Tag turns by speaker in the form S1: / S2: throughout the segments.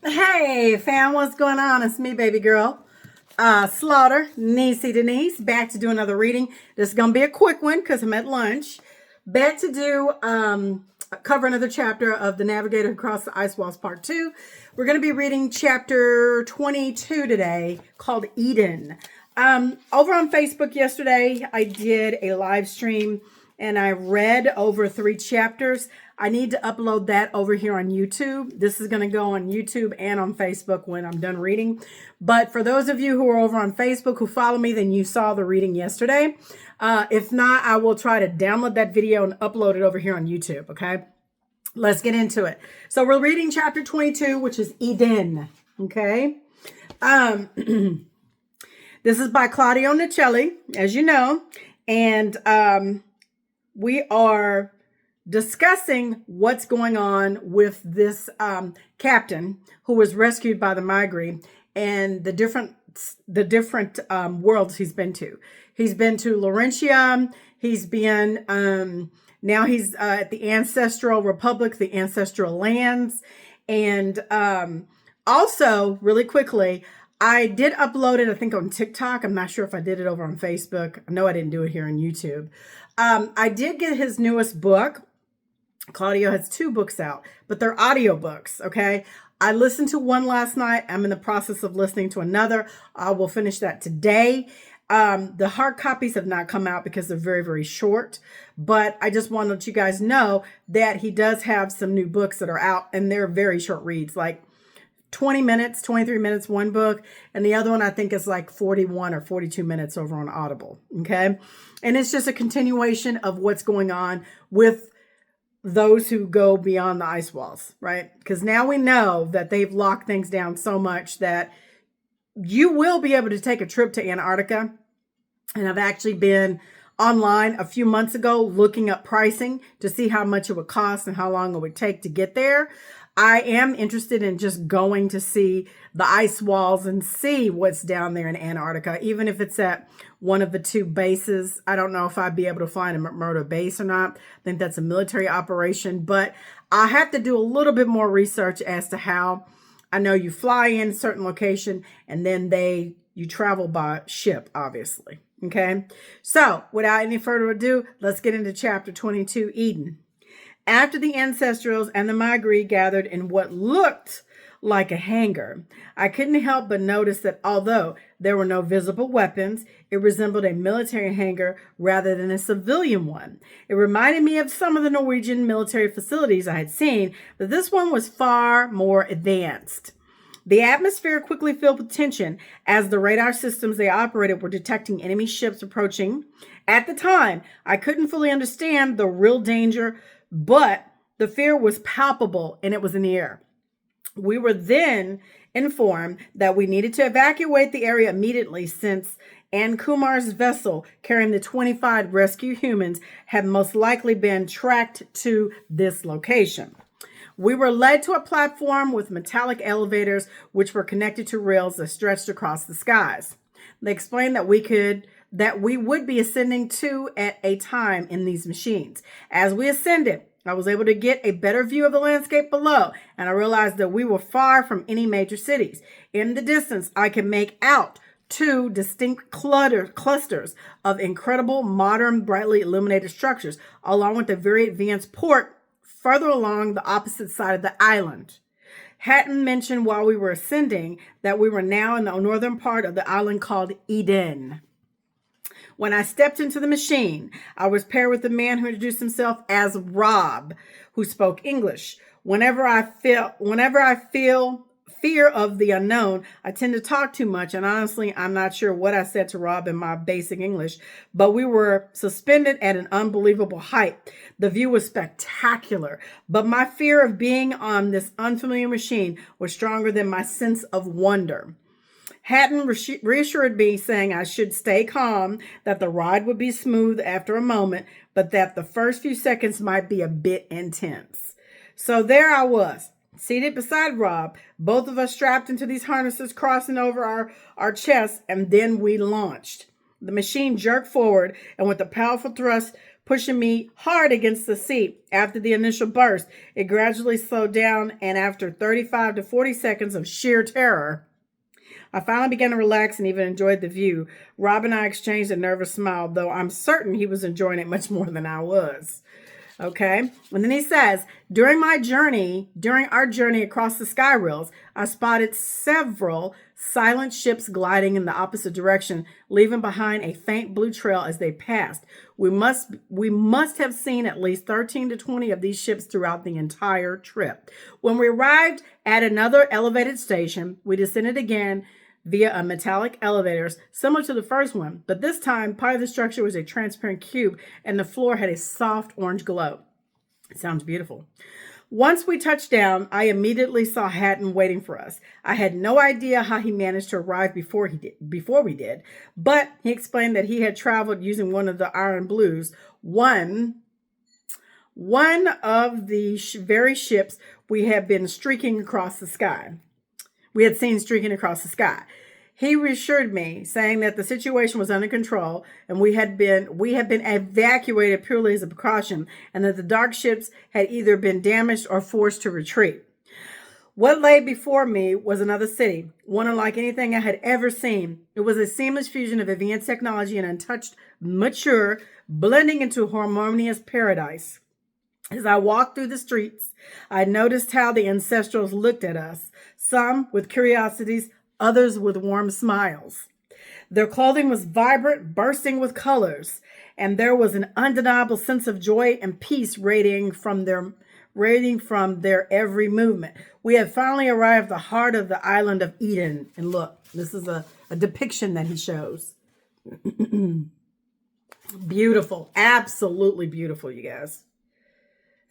S1: Hey fam, what's going on? It's me, baby girl. Slaughter, Niecy Denise, back to do another reading. This is gonna be a quick one because I'm at lunch. Back to do cover another chapter of the Navigator Across the Ice Walls Part 2. We're gonna be reading chapter 22 today, called Eden. Over on Facebook yesterday, I did a live stream and I read over 3 chapters. I need to upload that over here on YouTube. This is going to go on YouTube and on Facebook when I'm done reading. But for those of you who are over on Facebook who follow me, then you saw the reading yesterday. If not, I will try to download that video and upload it over here on YouTube, okay? Let's get into it. So we're reading chapter 22, which is Eden, okay? This is by Claudio Nicelli, as you know, and we are discussing what's going on with this captain who was rescued by the Migree and the different worlds he's been to. He's been to Laurentia. He's been now he's at the Ancestral Republic, the Ancestral Lands, and also really quickly, I did upload it, I think, on TikTok. I'm not sure if I did it over on Facebook. I know I didn't do it here on YouTube. I did get his newest book. Claudio has 2 books out, but they're audiobooks, okay? I listened to one last night. I'm in the process of listening to another. I will finish that today. The hard copies have not come out because they're very, very short, but I just want to let you guys know that he does have some new books that are out, and they're very short reads, like 20 minutes, 23 minutes, one book. And the other one, I think, is like 41 or 42 minutes over on Audible. Okay. And it's just a continuation of what's going on with those who go beyond the ice walls, right? Because now we know that they've locked things down so much that you will be able to take a trip to Antarctica. And I've actually been online a few months ago looking up pricing to see how much it would cost and how long it would take to get there. I am interested in just going to see the ice walls and see what's down there in Antarctica, even if it's at one of the 2 bases. I don't know if I'd be able to find a McMurdo base or not. I think that's a military operation, but I have to do a little bit more research as to how. I know you fly in a certain location and then you travel by ship, obviously. Okay. So without any further ado, let's get into chapter 22, Eden. After the Ancestrals and the Migree gathered in what looked like a hangar, I couldn't help but notice that although there were no visible weapons, it resembled a military hangar rather than a civilian one. It reminded me of some of the Norwegian military facilities I had seen, but this one was far more advanced. The atmosphere quickly filled with tension as the radar systems they operated were detecting enemy ships approaching. At the time, I couldn't fully understand the real danger, but the fear was palpable and it was in the air. We were then informed that we needed to evacuate the area immediately since Ann Kumar's vessel carrying the 25 rescue humans had most likely been tracked to this location. We were led to a platform with metallic elevators which were connected to rails that stretched across the skies. They explained that we would be ascending 2 at a time in these machines. As we ascended, I was able to get a better view of the landscape below, and I realized that we were far from any major cities. In the distance, I could make out 2 distinct clusters of incredible, modern, brightly illuminated structures, along with a very advanced port further along the opposite side of the island. Hatton mentioned while we were ascending that we were now in the northern part of the island called Eden. When I stepped into the machine, I was paired with a man who introduced himself as Rob, who spoke English. Whenever I feel fear of the unknown, I tend to talk too much, and honestly, I'm not sure what I said to Rob in my basic English, but we were suspended at an unbelievable height. The view was spectacular, but my fear of being on this unfamiliar machine was stronger than my sense of wonder. Hatton reassured me, saying I should stay calm, that the ride would be smooth after a moment, but that the first few seconds might be a bit intense. So there I was, seated beside Rob, both of us strapped into these harnesses crossing over our chests, and then we launched. The machine jerked forward, and with a powerful thrust, pushing me hard against the seat. After the initial burst, it gradually slowed down, and after 35 to 40 seconds of sheer terror, I finally began to relax and even enjoyed the view. Rob and I exchanged a nervous smile, though I'm certain he was enjoying it much more than I was. Okay. And then he says, during our journey across the sky rails, I spotted several silent ships gliding in the opposite direction, leaving behind a faint blue trail as they passed. We must have seen at least 13 to 20 of these ships throughout the entire trip. When we arrived at another elevated station, we descended again via a metallic elevators similar to the first one, but this time part of the structure was a transparent cube and the floor had a soft orange glow. It sounds beautiful. Once we touched down, I immediately saw Hatton waiting for us. I had no idea how he managed to arrive before we did, but he explained that he had traveled using one of the Iron Blues, one of the very ships we had been streaking across the sky. We had seen streaking across the sky. He reassured me, saying that the situation was under control and we had been evacuated purely as a precaution, and that the dark ships had either been damaged or forced to retreat. What lay before me was another city, one unlike anything I had ever seen. It was a seamless fusion of advanced technology and untouched, mature, blending into harmonious paradise. As I walked through the streets, I noticed how the ancestrals looked at us, some with curiosities, others with warm smiles. Their clothing was vibrant, bursting with colors, and there was an undeniable sense of joy and peace radiating from their every movement. We had finally arrived at the heart of the island of Eden. And look, this is a depiction that he shows. Beautiful, absolutely beautiful, you guys.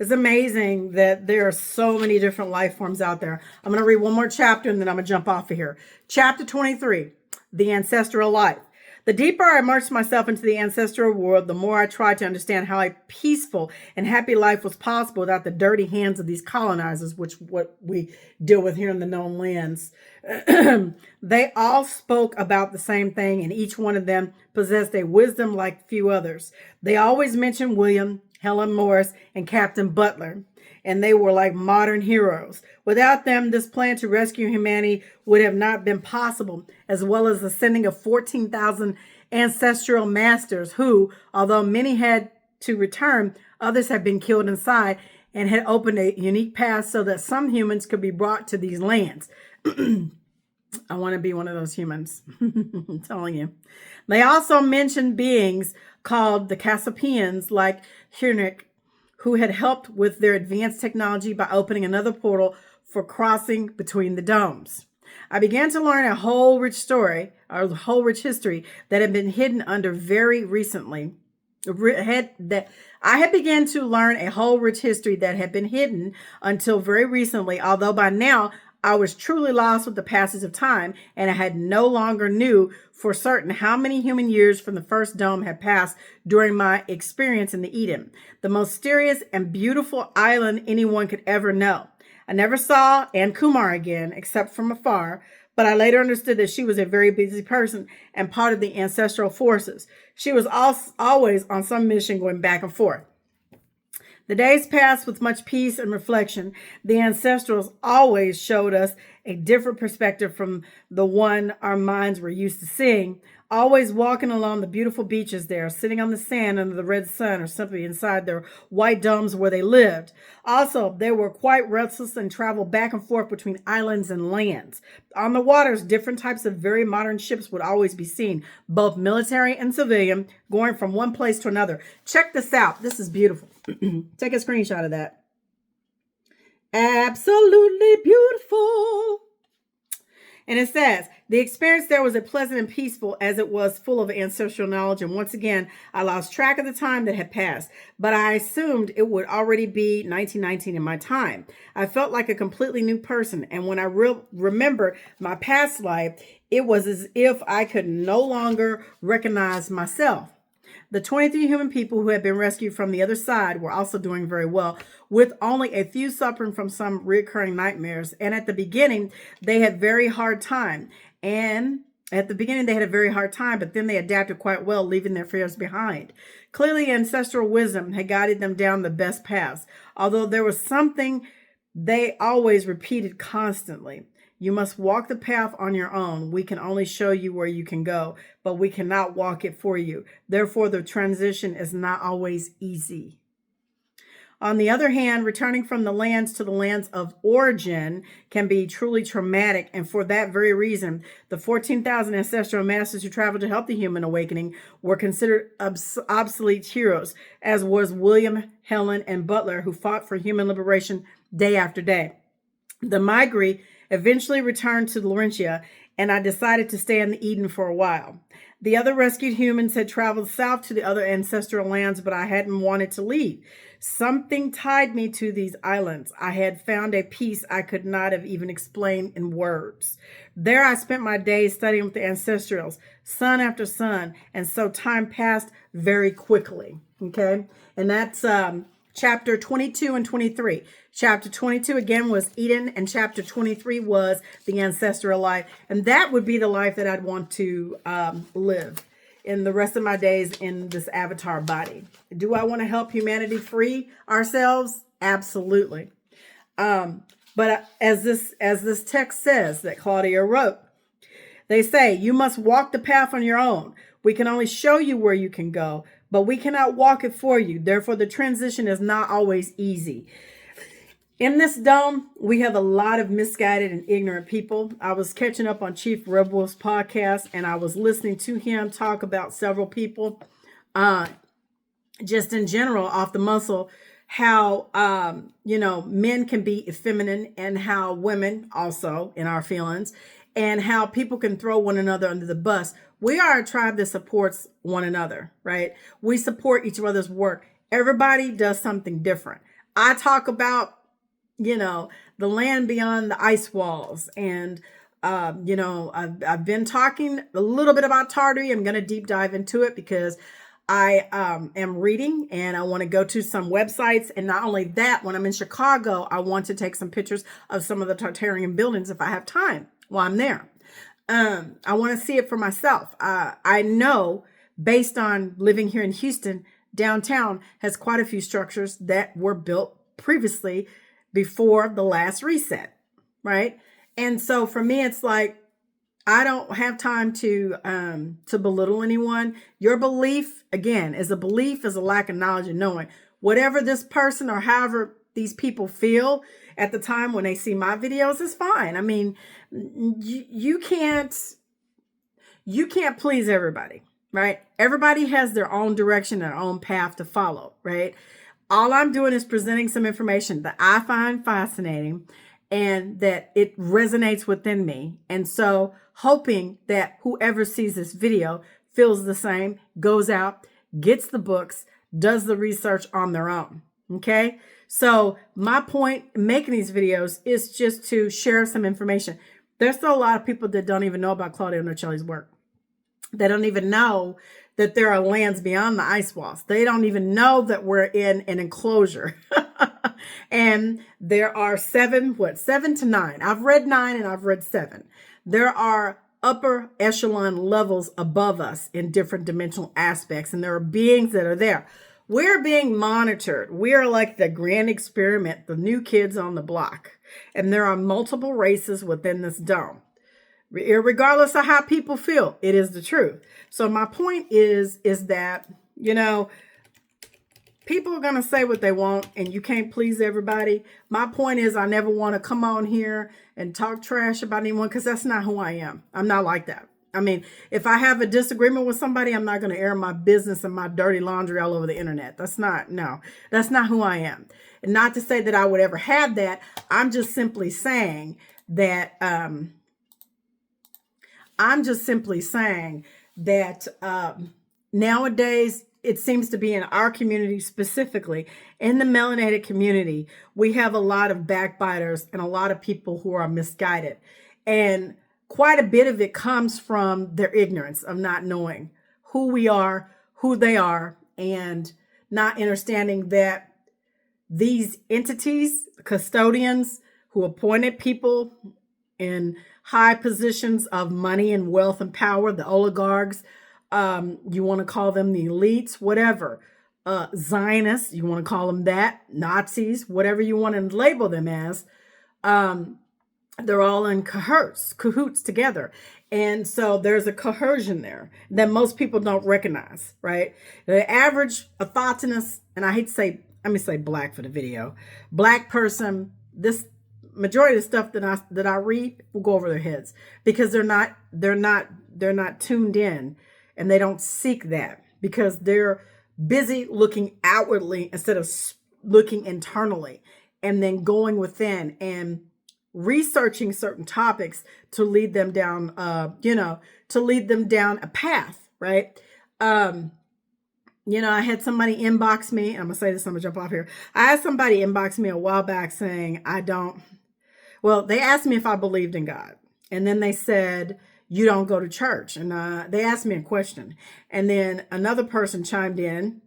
S1: It's amazing that there are so many different life forms out there. I'm going to read one more chapter and then I'm going to jump off of here. Chapter 23, The Ancestral Life. The deeper I immersed myself into the ancestral world, the more I tried to understand how a peaceful and happy life was possible without the dirty hands of these colonizers, which what we deal with here in the known lands. They all spoke about the same thing, and each one of them possessed a wisdom like few others. They always mentioned William, Helen Morris, and Captain Butler, and they were like modern heroes. Without them, this plan to rescue humanity would have not been possible, as well as the sending of 14,000 ancestral masters who, although many had to return, others had been killed inside and had opened a unique path so that some humans could be brought to these lands. I want to be one of those humans. I'm telling you. They also mentioned beings called the Cassipians, like Heinrich, who had helped with their advanced technology by opening another portal for crossing between the domes. I began to learn a whole rich history that had been hidden under very recently. I had begun to learn a whole rich history that had been hidden until very recently, although by now I was truly lost with the passage of time, and I had no longer knew for certain how many human years from the first dome had passed during my experience in the Eden, the most mysterious and beautiful island anyone could ever know. I never saw Ann Kumar again, except from afar, but I later understood that she was a very busy person and part of the ancestral forces. She was always on some mission going back and forth. The days passed with much peace and reflection. The ancestrals always showed us a different perspective from the one our minds were used to seeing, always walking along the beautiful beaches there, sitting on the sand under the red sun, or simply inside their white domes where they lived. Also, they were quite restless and traveled back and forth between islands and lands. On the waters, different types of very modern ships would always be seen, both military and civilian, going from one place to another. Check this out. This is beautiful. Take a screenshot of that. Absolutely beautiful. And it says, the experience there was as pleasant and peaceful as it was full of ancestral knowledge. And once again, I lost track of the time that had passed, but I assumed it would already be 1919 in my time. I felt like a completely new person. And when I remembered my past life, it was as if I could no longer recognize myself. The 23 human people who had been rescued from the other side were also doing very well, with only a few suffering from some recurring nightmares. And at the beginning, they had very hard time. And At the beginning, they had a very hard time, but then they adapted quite well, leaving their fears behind. Clearly, ancestral wisdom had guided them down the best paths, although there was something they always repeated constantly. You must walk the path on your own. We can only show you where you can go, but we cannot walk it for you. Therefore, the transition is not always easy. On the other hand, returning from the lands to the lands of origin can be truly traumatic. And for that very reason, the 14,000 ancestral masters who traveled to help the human awakening were considered obsolete heroes, as was William, Helen, and Butler, who fought for human liberation day after day. The migrant eventually returned to Laurentia, and I decided to stay in the Eden for a while. The other rescued humans had traveled south to the other ancestral lands, but I hadn't wanted to leave. Something tied me to these islands. I had found a peace I could not have even explained in words. There I spent my days studying with the ancestrals, son after son, and so time passed very quickly. Okay, and that's chapter 22 and 23. Chapter 22 again was Eden, and chapter 23 was the ancestral life, and that would be the life that I'd want to live in the rest of my days in this avatar body. Do I want to help humanity free ourselves? Absolutely. But as this text says that Claudia wrote, they say, you must walk the path on your own. We can only show you where you can go, but we cannot walk it for you. Therefore, the transition is not always easy. In this dome, we have a lot of misguided and ignorant people. I was catching up on Chief Rebel's podcast, and I was listening to him talk about several people, just in general, off the muscle, how, men can be feminine and how women also in our feelings, and how people can throw one another under the bus. We are a tribe that supports one another, right? We support each other's work. Everybody does something different. I talk about the land beyond the ice walls. And, I've been talking a little bit about Tartary. I'm going to deep dive into it because I am reading and I want to go to some websites. And not only that, when I'm in Chicago, I want to take some pictures of some of the Tartarian buildings if I have time while I'm there. I want to see it for myself. I know based on living here in Houston, downtown has quite a few structures that were built previously before the last reset, right? And so for me, it's like, I don't have time to belittle anyone. Your belief, again, is a lack of knowledge and knowing. Whatever this person or however these people feel at the time when they see my videos is fine. I mean, you can't please everybody, right? Everybody has their own direction, their own path to follow, right? All I'm doing is presenting some information that I find fascinating and that it resonates within me. And so hoping that whoever sees this video feels the same, goes out, gets the books, does the research on their own. Okay. So my point in making these videos is just to share some information. There's still a lot of people that don't even know about Claudia Nocelli's work. They don't even know that there are lands beyond the ice walls. They don't even know that we're in an enclosure. And there are 7 to 9. I've read 9 and I've read 7. There are upper echelon levels above us in different dimensional aspects. And there are beings that are there. We're being monitored. We are like the grand experiment, the new kids on the block. And there are multiple races within this dome. Regardless of how people feel, it is the truth. So my point is that, people are going to say what they want and you can't please everybody. My point is I never want to come on here and talk trash about anyone because that's not who I am. I'm not like that. I mean, if I have a disagreement with somebody, I'm not going to air my business and my dirty laundry all over the internet. That's not who I am. And not to say that I would ever have that. I'm just simply saying that, nowadays, it seems to be in our community specifically, in the melanated community, we have a lot of backbiters and a lot of people who are misguided. And quite a bit of it comes from their ignorance of not knowing who we are, who they are, and not understanding that these entities, custodians who appointed people in high positions of money and wealth and power, the oligarchs, you want to call them the elites, whatever, Zionists, you want to call them that, Nazis, whatever you want to label them as, they're all in cahoots together. And so there's a coercion there that most people don't recognize, right? The average thoughtness, and I hate to say, let me say black for the video, black person, this majority of the stuff that I read will go over their heads because they're not tuned in, and they don't seek that because they're busy looking outwardly instead of looking internally, and then going within and researching certain topics to lead them down, to lead them down a path, right? I had somebody inbox me. I'm gonna say this. I'm gonna jump off here. I had somebody inbox me a while back saying they asked me if I believed in God, and then they said, you don't go to church. And they asked me a question. And then another person chimed in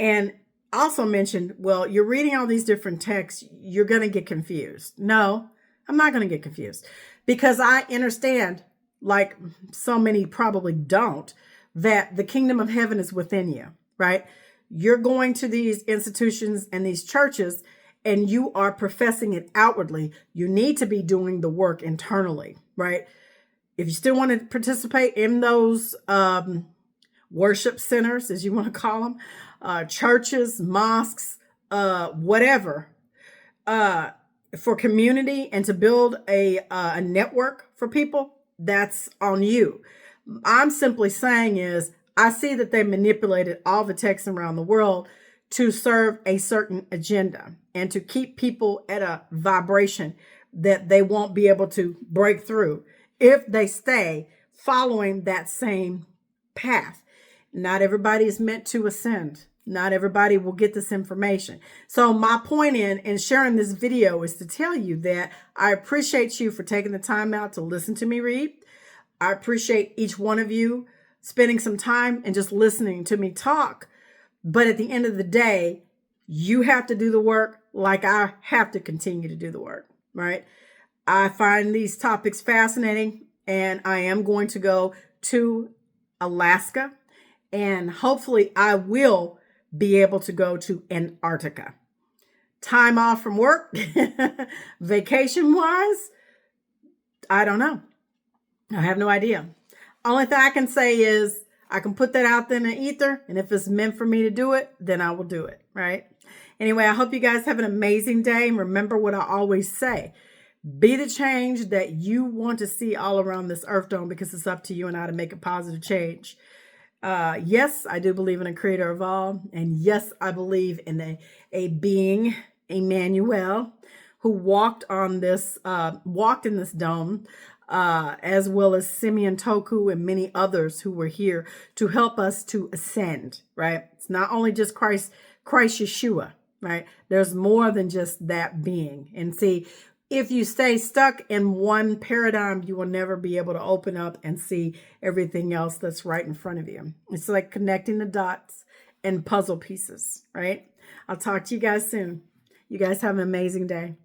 S1: and also mentioned, well, you're reading all these different texts. You're going to get confused. No, I'm not going to get confused because I understand, like so many probably don't, that the kingdom of heaven is within you, right? You're going to these institutions and these churches and you are professing it outwardly. You need to be doing the work internally, right? If you still want to participate in those worship centers, as you want to call them, churches, mosques, whatever, for community and to build a network for people, that's on you. I'm simply saying is I see that they manipulated all the texts around the world to serve a certain agenda and to keep people at a vibration that they won't be able to break through if they stay following that same path. Not everybody is meant to ascend. Not everybody will get this information. So my point in sharing this video is to tell you that I appreciate you for taking the time out to listen to me read. I appreciate each one of you spending some time and just listening to me talk. But at the end of the day, you have to do the work like I have to continue to do the work, right? I find these topics fascinating, and I am going to go to Alaska, and hopefully I will be able to go to Antarctica. Time off from work, vacation-wise, I don't know. I have no idea. Only thing I can say is I can put that out there in the ether, and if it's meant for me to do it, then I will do it, right? Anyway, I hope you guys have an amazing day, and remember what I always say. Be the change that you want to see all around this earth dome, because it's up to you and I to make a positive change. Yes, I do believe in a creator of all. And yes, I believe in a being, Emmanuel, who walked in this dome, as well as Simeon Toku and many others who were here to help us to ascend, right? It's not only just Christ Yeshua, right? There's more than just that being. And see, if you stay stuck in one paradigm, you will never be able to open up and see everything else that's right in front of you. It's like connecting the dots and puzzle pieces, right? I'll talk to you guys soon. You guys have an amazing day.